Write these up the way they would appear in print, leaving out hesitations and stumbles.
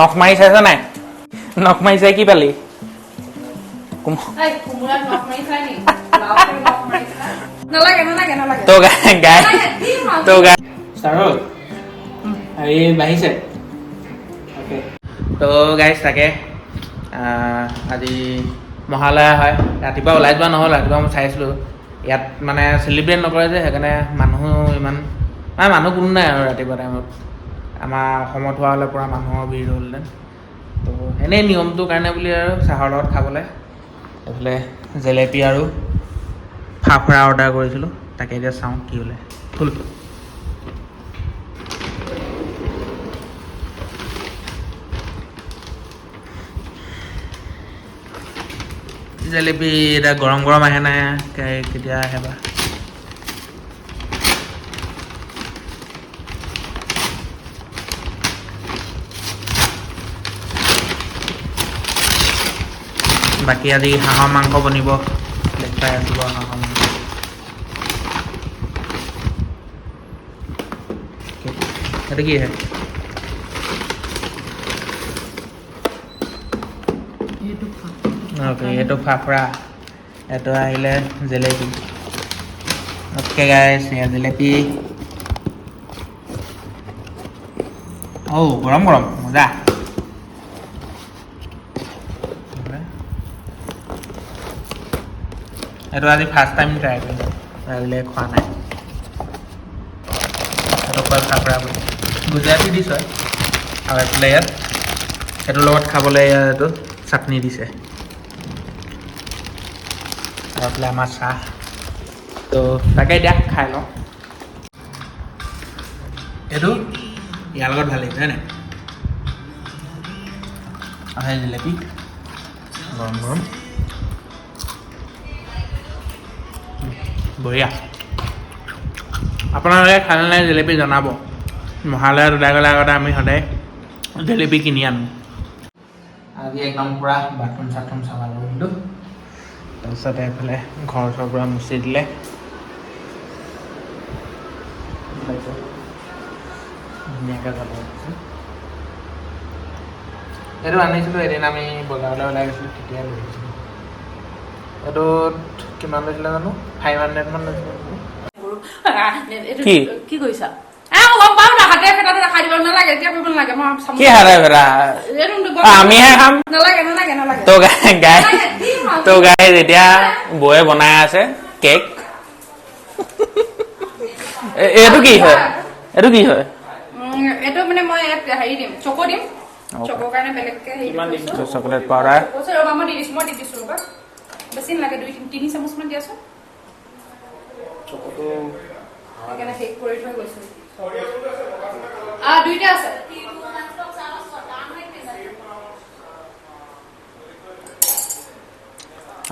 নখ মাৰি চাইছ নাই নখ মাৰি চাই কি পালি তো গাই বাঢ়িছে তো গাইজ তাকে আজি মহালয়া হয় ৰাতিপুৱা ওলাই যোৱা নহ'ল ৰাতিপুৱা মই চাইছিলোঁ ইয়াত মানে চেলিব্ৰেট নকৰে যে সেইকাৰণে মানুহ ইমান মানুহ কোনো নাই আৰু ৰাতিপুৱা টাইমত আমাৰ অসমত হোৱা হ'লে পূৰা মানুহৰ ভিৰ হ'লহেঁতেন তো এনেই নিয়মটোৰ কাৰণে বুলি আৰু চাহৰ লগত খাবলৈ এইফালে জেলেপি আৰু ফাফৰা অৰ্ডাৰ কৰিছিলোঁ তাকে এতিয়া চাওঁ কি হ'লে ফুল জেলেপি এতিয়া গৰম গৰম আহে নাই কেতিয়া আহে বা বাকী আজি হাঁহৰ মাংস বনিব দেখাই আছোঁ বাৰু হাঁহৰ মাংস এইটো কি হয় Okay, itu fafra. Itu আহিলে jalebi Oke guys, ya jelepi. Oh, গৰম মজা এইটো আজি ফাৰ্ষ্ট টাইম ট্ৰাই কৰিলোঁ আজিলে খোৱা নাই এইটো কয় ফাফৰা বুলি গুজৰাটী ডিছ হয় আৰু এইফালে ইয়াত এইটোৰ লগত খাবলৈ এইটো চাটনি দিছে এইফালে আমাৰ চাহ তো তাকে এতিয়া খাই লওঁ এইটো ইয়াৰ লগত ভাল লাগিছে হয়নে আহে জেলেপি গৰম বঢ়িয়া আপোনালোকে খালে নাই জেলেপি জনাব মহালয়াত ওলাই গ'লে আগতে আমি সদায় জেলেপি কিনি আনো আজি একদম পূৰা বাথৰুম চাথৰুম চাফা কৰিলোঁ তাৰপিছতে এইফালে ঘৰ চৰ পূৰা মুচি দিলে ধুনীয়াকৈ যাব এইটো আনিছিলোঁ এদিন আমি বজাৰলৈ ওলাই গৈছিলোঁ তেতিয়া লৈ আহিছিলোঁ এইটোত কিমান লৈছিলে জানো 500 মান লৈছিলে কি কৰিছা গম পাওঁ না হাতে ফেটাটো দেখাই দিব নালাগে এতিয়া কৰিব নালাগে মই কি হাতে ফেটা আমিহে খাম নালাগে তো গাই যেতিয়া বৌয়ে বনাই আছে কেক এইটো কি হয় এইটো মানে মই হেৰি দিম চকো দিম চকৰ কাৰণে বেলেগকে চকলেট পাউডাৰ মই দি দিছোঁ ৰ'বা বেছি নালাগে 2-3 চামুচমান দি আছোঁ চকটো সেইকাৰণে শেষ কৰি থৈ গৈছোঁ দুইটা আছে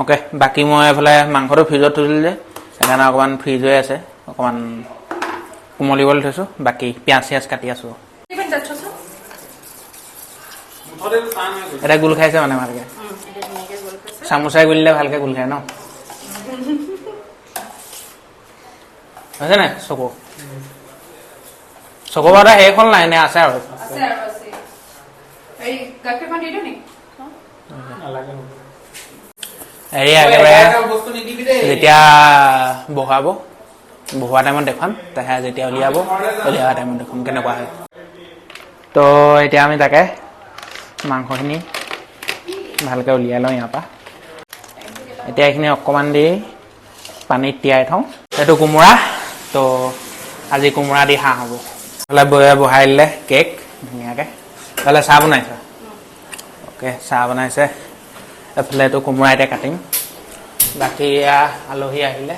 অ'কে বাকী মই এইফালে মাংসটো ফ্ৰিজত থৈছিলোঁ যে সেইকাৰণে অকণমান ফ্ৰিজ হৈ আছে অকণমান কোমলিবলৈ থৈছোঁ বাকী পিঁয়াজ কাটি আছোঁ এটা গোল খাইছে মানে ভালকে চামুচাই গুলিলে ভালকে গোল খায় ন হৈছে নাই চকু বাৰু শেষ হ'ল নাই নে আছে আৰু হেৰি একেবাৰে যেতিয়া বহোৱা টাইমত দেখুৱাম তাহে যেতিয়া উলিয়াব টাইমত দেখুৱাম কেনেকুৱা হয় তো এতিয়া আমি তাকে মাংসখিনি ভালকৈ উলিয়াই লওঁ ইয়াৰ পৰা এতিয়া এইখিনি অকণমান দি পানীত তিয়াই থওঁ এইটো কোমোৰা তো আজি কোমোৰা দি হাঁহ হ'ব হ'লে বহাই দিলে কেক ধুনীয়াকৈ হ'লে চাহ বনাইছে অ'কে চাহ বনাইছে এইফালে এইটো কোমোৰা এতিয়া কাটিম বাকী এয়া আলহী আহিলে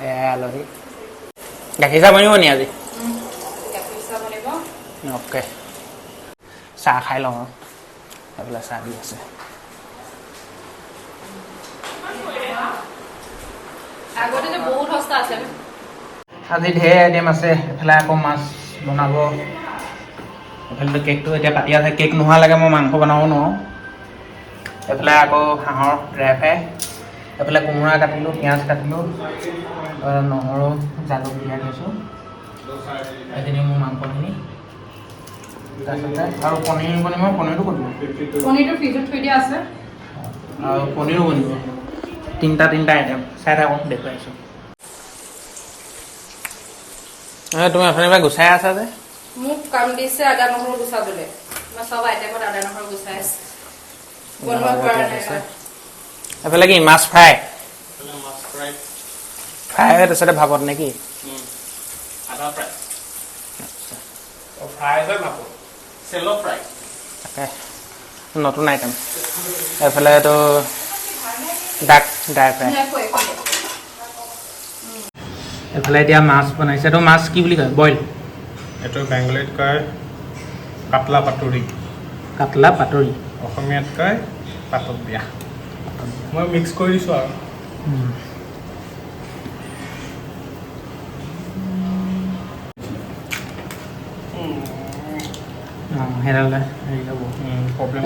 এয়া আলহী গাখীৰ চাহ বনিব নি আজি অ'কে চাহ খাই লওঁ আৰু এইফালে চাহ দি আছে আজি ঢেৰ আইটেম আছে এইফালে আকৌ মাছ বনাব এইফালেতো কেকটো এতিয়া কাটি আছে কেক নোহোৱালৈকে মই মাংস বনাব নোৱাৰোঁ এইফালে আকৌ হাঁহৰ ড্ৰাই ফ্ৰাই এইফালে কোমোৰা কাটিলোঁ পিঁয়াজ কাটিলোঁ নহৰু জালুক দিয়াই থৈছোঁ এইখিনি মোৰ মাংসখিনি তাৰপিছতে আৰু পনীৰ বনিব পনীৰটো কৰিব পনীৰটো ফ্ৰিজত থৈ দিয়া আছে আৰু পনীৰো বনিব তিনিটা আইটেম চাই থাকোঁ দেখুৱাইছোঁ তুমি অথনিৰ পৰা গুচাই আছা যে মোক কাম দিছে আদা নহৰু গুচাবলৈ মই চব আইটেমত আদা নহৰু গুচাই আছো বনোৱা কৰা নাই এইফালে কি মাছ ফ্ৰাই ফ্ৰাই হয় তাৰপিছতে ভাপত নে কি আদা ফ্ৰাই ফ্ৰাই হয় ভাপত চেলো ফ্ৰাই তাকে নতুন আইটেম এইফালে এইটো ডাক ড্ৰাই ফ্ৰাই এইফালে এতিয়া মাছ বনাইছে এইটো মাছ কি বুলি কয় বইল এইটো বেংগলীত কয় কাটলা পাতুৰি কাটলা পাতৰি অসমীয়াত কয় পাতত দিয়া মই মিক্স কৰি দিছোঁ আৰু সেইডালে হেৰি হ'ব প্ৰব্লেম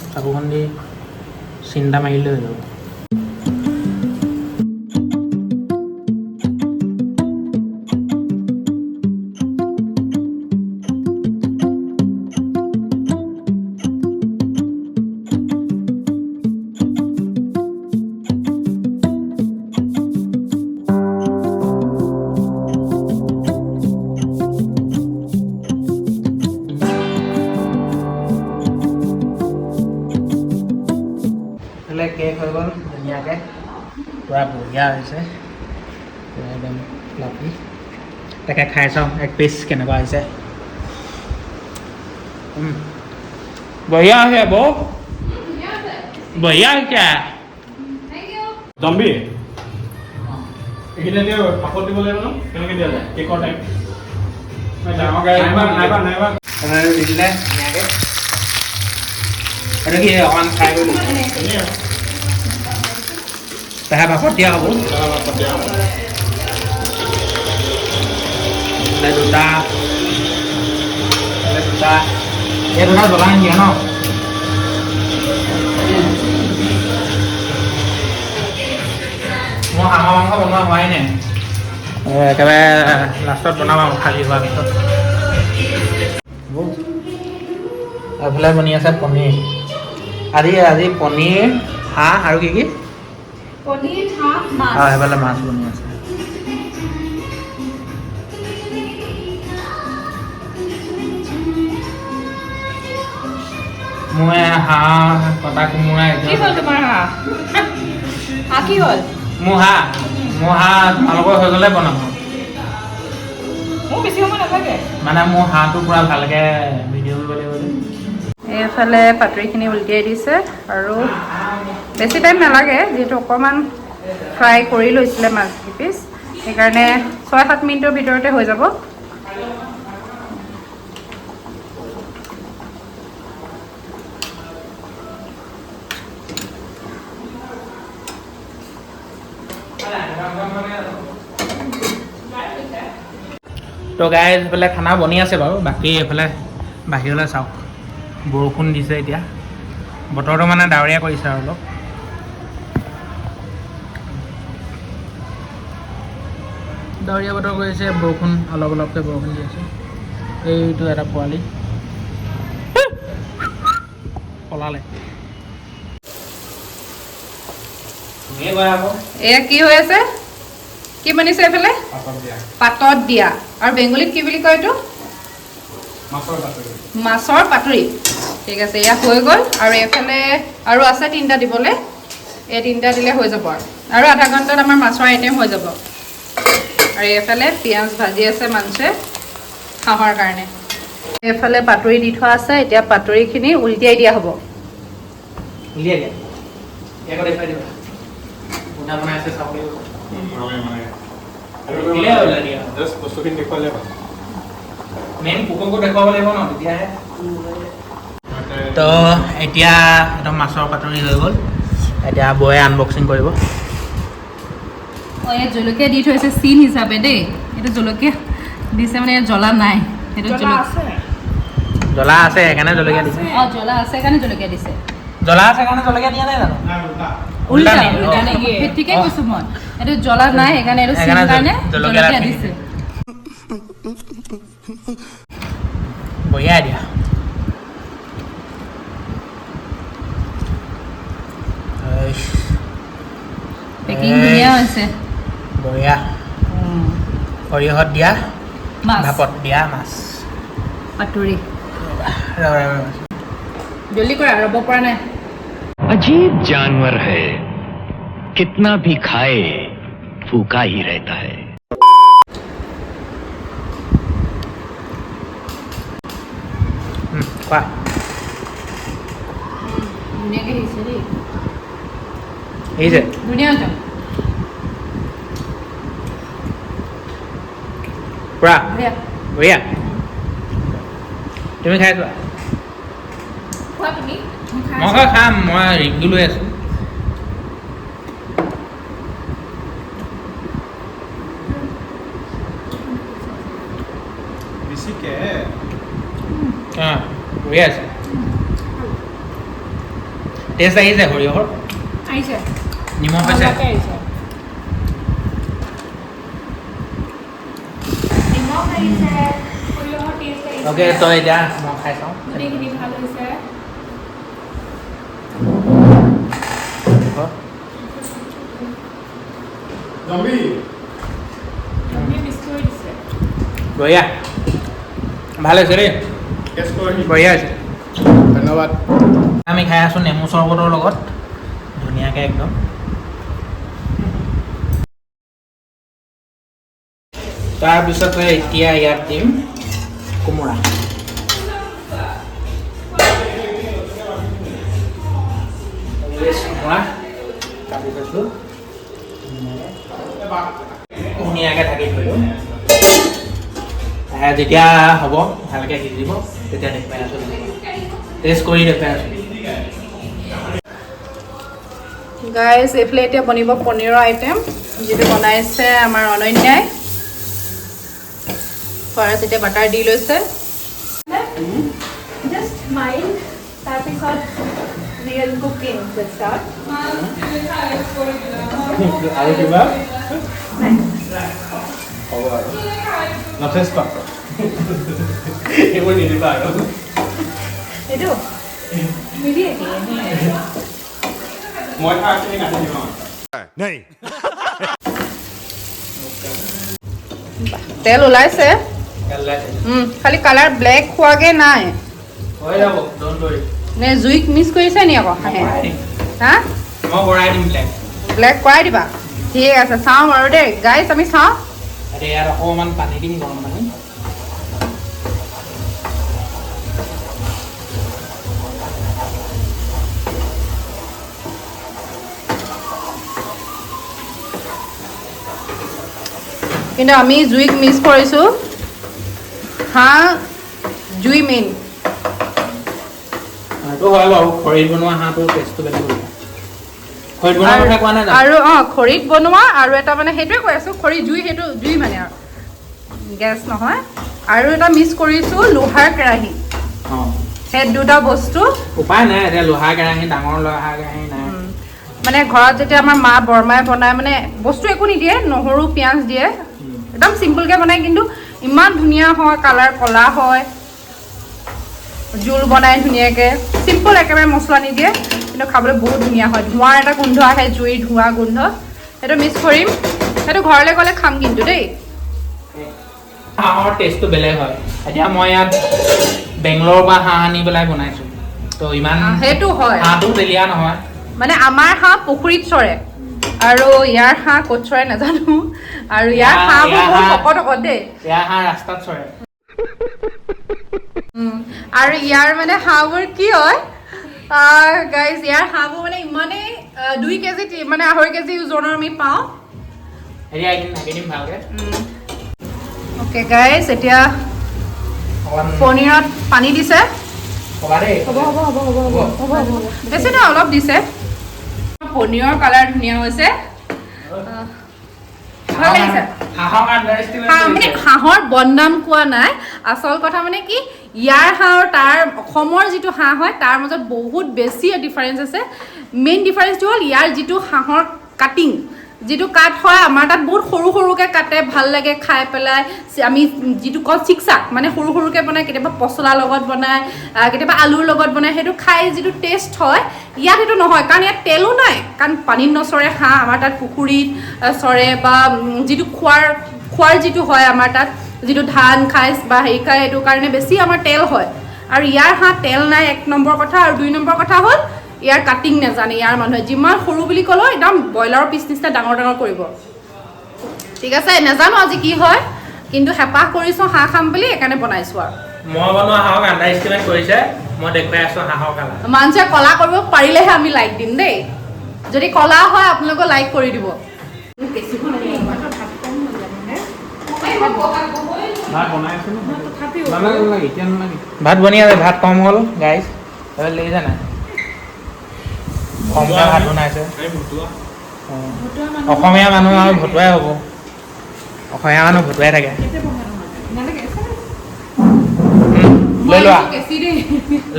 চাকুখন দি চিন্তা মাৰিলে হৈ যাব কেক হৈ গ'ল ধুনীয়াকৈ পূৰা বঢ়িয়া হৈছে একদম ফ্লাফি তাকে খাই চাওঁ এক পিচ কেনেকুৱা হৈছে বঢ়িয়া হৈছে বৌ বঢ়িয়া হৈছে জম্বি এইখিনি এতিয়া ভাপত দিব লাগিব ন কেনেকৈ দিয়া যায় কেকৰ টাইপ ডাঙৰ গাড়ী নাইবা দিলে ধুনীয়াকৈ এইটো কি অকণমান ফ্ৰাই কৰি তাহে ভাপত দিয়া হ'ব দুটা এই দুটা জ্বলাই নিদিয়া ন মোৰ হাঁহৰ মাংস বনোৱা হোৱাই নাই একেবাৰে লাষ্টত বনাম আৰু খালী হোৱাৰ পিছত এইফালে বনি আছে পনীৰ আজি পনীৰ হাঁহ আৰু কি পনীৰ হাঁহ মাছ আৰু সেইফালে মাছ বনি আছে মই হাঁহ কটা কোমোৰা কি হ'ল তোমাৰ হাঁহ কি হ'ল মোৰ হাঁহ তোমালোকৰ হৈ গ'লে বনাম মোৰ বেছি সময় নাথাকে মানে মোৰ হাঁহটো পূৰা ভালকৈ ভিডিঅ' কৰিব লাগিব যে এইফালে পাতৰিখিনি উলটিয়াই দিছে আৰু বেছি টাইম নালাগে যিহেতু অকণমান ফ্ৰাই কৰি লৈছিলে মাছ পিচ সেইকাৰণে 6-7 মিনিটৰ ভিতৰতে হৈ যাব তো গাইজ এইফালে খানা বনি আছে বাৰু বাকী এইফালে বাহিৰলৈ চাওক বৰষুণ দিছে এতিয়া বতৰটো মানে ডাৱৰীয়া কৰিছে আৰু অলপ ডাৱৰীয়া বতৰ কৰিছে বৰষুণ অলপকৈ বৰষুণ দি আছে এইটো এটা পোৱালি পলালে এয়া কি হৈ আছে কি বনিছে এইফালে পাতত দিয়া আৰু বেংগলীত কি বুলি কয় এইটো মাছৰ পাতুৰি ঠিক আছে এয়া হৈ গ'ল আৰু এইফালে আৰু আছে 3টা দিবলৈ এই 3টা দিলে হৈ যাব আৰু আধা ঘণ্টাত আমাৰ মাছৰ আইটেম হৈ যাব আৰু এইফালে পিঁয়াজ ভাজি আছে মাংসে হাঁহৰ কাৰণে এইফালে পাতুৰি দি থোৱা আছে এতিয়া পাতুৰিখিনি উলটিয়াই দিয়া হ'ব উলিয়াই দিয়া ইয়াক দেখুৱাই দিবা কোনে বনাইছে চাব লাগিব বস্তুখিনি দেখুৱালে মেইন কুককো দেখুৱাব লাগিব ন তেতিয়াহে তো এতিয়া একদম মাছৰ পাতুৰি হৈ গ'ল এতিয়া বৌয়ে আনবক্সিং কৰিব ইয়াত জলকীয়া দি থৈছে চিন হিচাপে দেই এইটো জলকীয়া দিছে মানে ইয়াত জ্বলা নাই সেইটো জ্বলা আছে সেইকাৰণে জলকীয়া দিছে জ্বলা আছে কাৰণে জলকীয়া দিছে জ্বলা আছে কাৰণে জলকীয়া দিয়া নাই জানো উল্টা ঠিকে কৈছো মই এইটো জ্বলা নাই সেইকাৰণে এইটো চিন কাৰণে জলকীয়া দিছে বঢ়িয়া দিয়া পেকিং ধুনীয়া হৈছে বঢ়িয়া সৰিয়হত দিয়া মাছ ভাপত দিয়া মাছ পাতুৰি জলদি কৰা ৰ'ব পৰা নাই अजीब जानवर है कितना भी खाए भूखा ही रहता है কোৱা ধুনীয়াকৈ আহিছে দেই এই যে ধুনীয়া হৈছে পুৰা বঢ়িয়া বঢ়িয়া তুমি খাই যোৱা খোৱা তুমি মই খাম মই ৰিভিউ লৈ আছোঁ বেছিকে বঢ়িয়া আছে টেষ্ট আহিছে সৰিয়হৰ আহিছে নিমখ আছে আহিছে নিমখ আহিছে সৰিয়হৰ টেষ্ট আহিছে অ'কে তই এতিয়া মই খাই চাওঁ গোটেইখিনি ভাল হৈছে জম্বি মিক্স কৰি দিছে বঢ়িয়া ভাল হৈছে দেই টেষ্ট কৰি বঢ়িয়া হৈছে ধন্যবাদ আমি খাই আছোঁ নেমু চৰবতৰ লগত ধুনীয়াকৈ একদম তাৰপিছতে এতিয়া ইয়াত দিম কোমোৰা কোমোৰা কাটি থৈছোঁ ধুনীয়াকৈ ঢাকি থলোঁ যেতিয়া হ'ব ভালকৈ সিজিব তেতিয়া দেখুৱাই আছোঁ টেষ্ট কৰি দেখুৱাই আছোঁ গাইজ এইফালে এতিয়া বনিব পনীৰৰ আইটেম যিটো বনাইছে আমাৰ অনন্যাই ফাৰ্ষ্ট এতিয়া বাটাৰ দি লৈছে Just mild, তাৰপিছত real cooking will start. আৰু কিবা হ'ব আৰু যথেষ্ট এইবোৰ নিদিবা আৰু এইটো নিদিয়ে কি? মই খাইখিনি কাটি দিম আৰু তেল ওলাইছে খালি কালাৰ ব্লেক হোৱাগৈ নাই হৈ যাব ড'ন্ট ৱৰি নে জুইক মিক্স কৰিছে নি আকৌ হাঁহে হা মই কৰাই দিম ব্লেক ব্লেক কৰাই দিবা ঠিক আছে চাওঁ বাৰু দেই গাইজ আমি চাওঁ এতিয়া ইয়াত অকণমান পানী দিম গৰম পানী কিন্তু আমি জুইক মিক্স কৰিছোঁ হাঁহ জুই মেইন সেইটো হয় বাৰু খৰিত বনোৱা হাঁহটোৰ টেষ্টটো বেলেগ হ'ব খৰিত বনোৱা কথা কোৱা নাই জানো? আৰু খৰিত বনোৱা আৰু এটা মানে সেইটোৱে কৈ আছোঁ খৰি জুই সেইটো জুই মানে আৰু গেছ নহয় আৰু এটা মিক্স কৰিছোঁ লোহাৰ কেৰাহী অঁ সেই দুটা বস্তু উপায় নাই এতিয়া লোহাৰ কেৰাহী ডাঙৰ লোহাৰ কেৰাহী নাই মানে ঘৰত যেতিয়া আমাৰ মা বৰমাই বনায় মানে বস্তু একো নিদিয়ে নহৰু পিঁয়াজ দিয়ে একদম চিম্পলকৈ বনায় কিন্তু ইমান ধুনীয়া হয় কালাৰ ক'লা হয় জোল বনায় ধুনীয়াকৈ চিম্পল একেবাৰে মছলা নিদিয়ে কিন্তু খাবলৈ বহুত ধুনীয়া হয় ধোঁৱাৰ এটা গোন্ধ আহে জুইৰ ধোঁৱা গোন্ধ সেইটো মিক্স কৰিম সেইটো ঘৰলৈ গ'লে খাম কিন্তু দেই হাঁহৰ টেষ্টটো বেলেগ হয় এতিয়া মই ইয়াত বেংগলোৰৰ পৰা হাঁহ আনি পেলাই বনাইছোঁ তো ইমান সেইটো হয় হাঁহটো তেলীয়া নহয় মানে আমাৰ হাঁহ পুখুৰীত চৰে আৰু ইয়াৰ হাঁহ ক'ত চৰে নাজানো আৰু ইয়াৰ হাঁহবোৰ বহুত শকত শকত দেই ইয়াৰ হাঁহ ৰাস্তাত চৰে আৰু ইয়াৰ মানে হাঁহবোৰ কি হয় গাইজ ইয়াৰ হাঁহবোৰ মানে ইমানেই 2 কেজি মানে 2.5 কেজি ওজনৰ আমি পাওঁ এতিয়া এদিন ঢাকি দিম ভালকৈ অ'কে গাইজ এতিয়া অকণমান পনীৰত পানী দিছে ক'বা দেই হ'ব বেছি নহয় অলপ দিছে পনীৰৰ কালাৰ ধুনীয়া হৈছে ভাল লাগিছে হাঁহক আণ্ডাৰষ্টিমেট মানে হাঁহৰ বদনাম কোৱা নাই আচল কথা মানে কি ইয়াৰ হাঁহ আৰু তাৰ অসমৰ যিটো হাঁহ হয় তাৰ মাজত বহুত বেছি ডিফাৰেঞ্চ আছে মেইন ডিফাৰেঞ্চটো হ'ল ইয়াৰ যিটো হাঁহৰ কাটিং যিটো কাট হয় আমাৰ তাত বহুত সৰু সৰুকৈ কাটে ভাল লাগে খাই পেলাই আমি যিটো কওঁ চিকচাক মানে সৰু সৰুকৈ বনায় কেতিয়াবা পচলাৰ লগত বনায় কেতিয়াবা আলুৰ লগত বনায় সেইটো খাই যিটো টেষ্ট হয় ইয়াত সেইটো নহয় কাৰণ ইয়াত তেলো নাই কাৰণ পানীত নচৰে হাঁহ আমাৰ তাত পুখুৰীত চৰে বা যিটো খোৱাৰ যিটো হয় আমাৰ তাত যিটো ধান খাই বা হেৰি খায় সেইটো কাৰণে বেছি আমাৰ তেল হয় আৰু ইয়াৰ হাঁহ তেল নাই 1 নম্বৰ কথা আৰু 2 নম্বৰ কথা হ'ল ইয়াৰ কাটিং নাজানে ইয়াৰ মানুহে যিমান সৰু বুলি ক'লেও একদম ব্ৰইলাৰৰ পিচ নিচিনা ডাঙৰ ডাঙৰ কৰিব ঠিক আছে নাজানো আজি কি হয় কিন্তু হেঁপাহ কৰিছোঁ হাঁহ খাম বুলি সেইকাৰণে বনাইছোঁ আৰু মই বনোৱা হাঁহক আণ্ডাৰ এষ্টিমেট কৰিছে মই দেখুৱাই আছোঁ হাঁহৰ কালাৰ মানুহে কলা কৰিব পাৰিলেহে আমি লাইক দিম দেই যদি কলা হয় আপোনালোকে লাইক কৰি দিব ভাত বনাই আছে নালাগে এতিয়া নালাগে ভাত বনি আছে ভাত কম হ'ল গাইজ দেখিছে নাই কমকৈ ভাত বনাইছে অসমীয়া মানুহ আৰু ভতুৱাই হ'ব অসমীয়া মানুহ ভতুৱাই থাকে লৈ লোৱা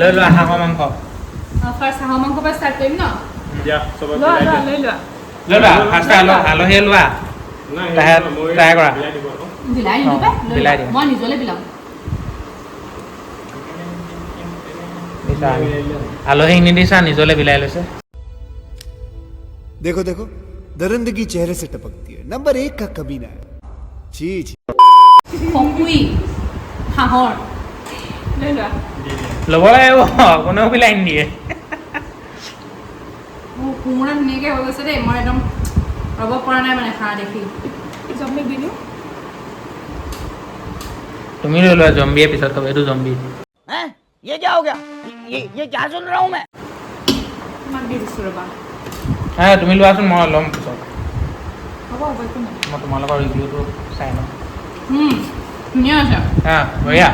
লৈ লোৱা হাঁহৰ মাংস ফাৰ্ষ্ট হাঁহৰ মাংস পৰা ষ্টাৰ্ট কৰিম ন দিয়া চবকে লৈ লোৱা লৈ লোৱা ফাৰ্ষ্ট আলহীয়ে লোৱা ট্ৰাই কৰা বিলাহী বিলাহী দিয়া মই নিজলৈ বিলাম আলহীক নিদিছা নিজলৈ বিলাই লৈছে देखो देखो दरिंदगी चेहरे से टपकती है नंबर 1 का कमीना है जी जी খকুই হাঁহৰ লৈ লোৱা ল'ব লাগিব কোনেও বিলাই নিদিয়ে মোৰ কোমোৰা ধুনীয়াকৈ হৈ গৈছে দেই মই একদম ৰ'ব পৰা নাই মানে হাঁহ দেখি জম্বি দিলোঁ তুমি লৈ লোৱা জম্বিয়ে পিছত খাব এইটো জম্বি ये क्या हो गया ये क्या सुन रहा हूँ मैं তোমাক দি দিছোঁ ৰ'বা হ্যাঁ তুমি লোৱাচোন মই ল'ম পিছত হ'ব হ'ব একো নাই মই তোমালোকৰ ৰিভিউটো চাই লওঁ ধুনীয়া আছে হা বঢ়িয়া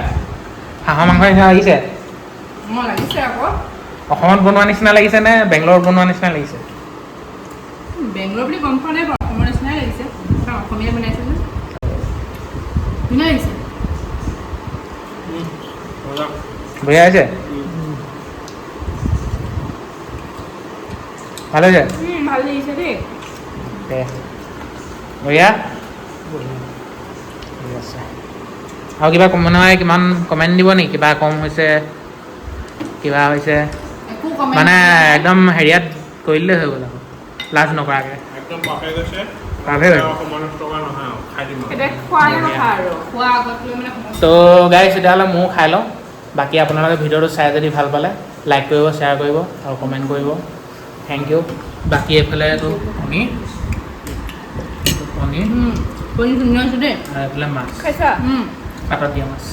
হাঁহৰ মাংস নিচিনা লাগিছে মই লাগিছে আকৌ অসমত বনোৱা নিচিনা লাগিছে নে বেংগলোৰত বনোৱা নিচিনা লাগিছে বেংগলোৰ বুলি গম পোৱা নাই বাৰু অসমৰ নিচিনাই লাগিছে কাৰণ অসমীয়া বনাইছে যে ধুনীয়া লাগিছে বঢ়িয়া হৈছে ভাল হৈছে ভাল লাগিছে দেই বঢ়িয়া ঠিক আছে আৰু কিবা মানুহে কিমান কমেণ্ট দিব নেকি কিবা কম হৈছে কিবা হৈছে একো কমেণ্ট মানে একদম হেৰিয়াত কৰি দিলেই হৈ গ'ল আকৌ লাজ নকৰাকৈ একদম পাকে গৈছে পাৰফেক্ট হৈছে সমানৰ টকা নহয় আৰু খাই দিম এতিয়া খোৱাৰ কথা আৰু খোৱা আগত লৈ মানে তো গাইজ তেতিয়াহ'লে ময়ো খাই লওঁ বাকী আপোনালোকে ভিডিঅ'টো চাই যদি ভাল পালে লাইক কৰিব শ্বেয়াৰ কৰিব আৰু কমেণ্ট কৰিব থেংক ইউ বাকী এইফালেতো পনীৰ কণী ধুনীয়া হৈছে দেই আৰু এইফালে মাছ খাইছা পাতত দিয়া মাছ